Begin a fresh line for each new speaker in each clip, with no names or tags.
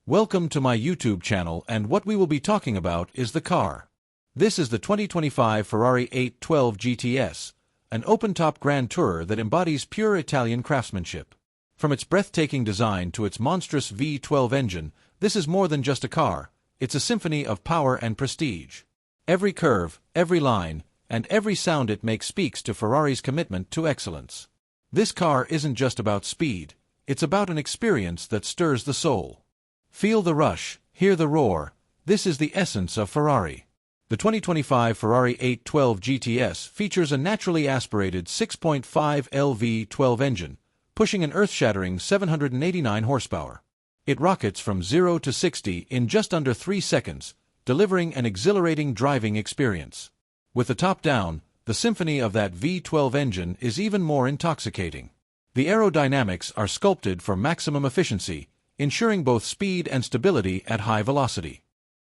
Welcome to my YouTube channel, and what we will be talking about is the car. This is the 2025 Ferrari 812 GTS, an open-top grand tourer that embodies pure Italian craftsmanship. From its breathtaking design to its monstrous V12 engine, this is more than just a car, it's a symphony of power and prestige. Every curve, every line, and every sound it makes speaks to Ferrari's commitment to excellence. This car isn't just about speed, it's about an experience that stirs the soul. Feel the rush, hear the roar. This is the essence of Ferrari. The 2025 Ferrari 812 GTS features a naturally aspirated 6.5L V12 engine, pushing an earth-shattering 789 horsepower. It rockets from 0 to 60 in just under 3 seconds, delivering an exhilarating driving experience. With the top down, the symphony of that V12 engine is even more intoxicating. The aerodynamics are sculpted for maximum efficiency, ensuring both speed and stability at high velocity.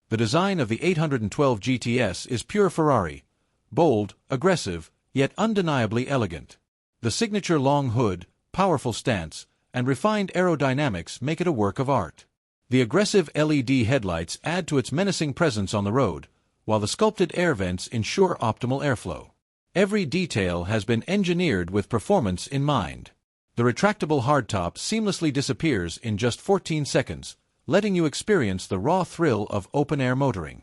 The design of the 812 GTS is pure Ferrari, bold, aggressive, yet undeniably elegant. The signature long hood, powerful stance, and refined aerodynamics make it a work of art. The aggressive LED headlights add to its menacing presence on the road, while the sculpted air vents ensure optimal airflow. Every detail has been engineered with performance in mind. The retractable hardtop seamlessly disappears in just 14 seconds, letting you experience the raw thrill of open-air motoring.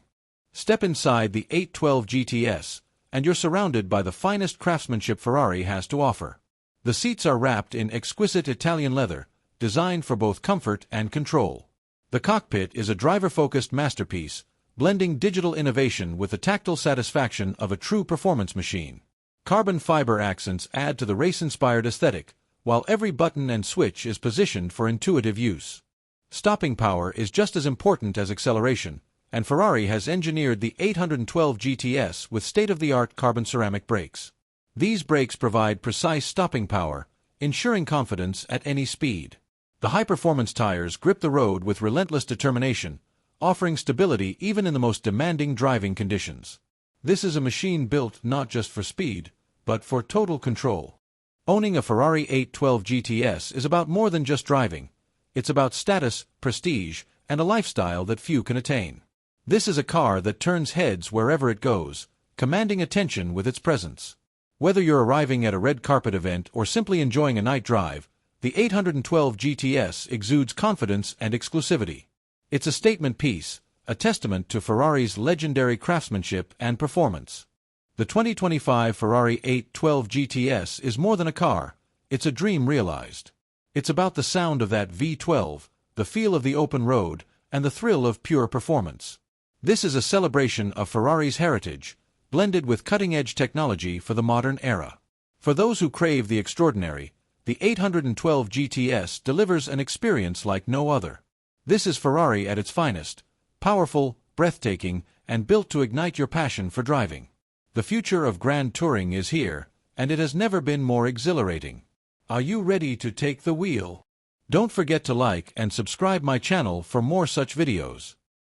Step inside the 812 GTS, and you're surrounded by the finest craftsmanship Ferrari has to offer. The seats are wrapped in exquisite Italian leather, designed for both comfort and control. The cockpit is a driver-focused masterpiece, blending digital innovation with the tactile satisfaction of a true performance machine. Carbon fiber accents add to the race-inspired aesthetic, while every button and switch is positioned for intuitive use. Stopping power is just as important as acceleration, and Ferrari has engineered the 812 GTS with state-of-the-art carbon ceramic brakes. These brakes provide precise stopping power, ensuring confidence at any speed. The high-performance tires grip the road with relentless determination, offering stability even in the most demanding driving conditions. This is a machine built not just for speed, but for total control. Owning a Ferrari 812 GTS is about more than just driving. It's about status, prestige, and a lifestyle that few can attain. This is a car that turns heads wherever it goes, commanding attention with its presence. Whether you're arriving at a red carpet event or simply enjoying a night drive, the 812 GTS exudes confidence and exclusivity. It's a statement piece, a testament to Ferrari's legendary craftsmanship and performance. The 2025 Ferrari 812 GTS is more than a car, it's a dream realized. It's about the sound of that V12, the feel of the open road, and the thrill of pure performance. This is a celebration of Ferrari's heritage, blended with cutting-edge technology for the modern era. For those who crave the extraordinary, the 812 GTS delivers an experience like no other. This is Ferrari at its finest, powerful, breathtaking, and built to ignite your passion for driving. The future of grand touring is here, and it has never been more exhilarating. Are you ready to take the wheel? Don't forget to like and subscribe my channel for more such videos.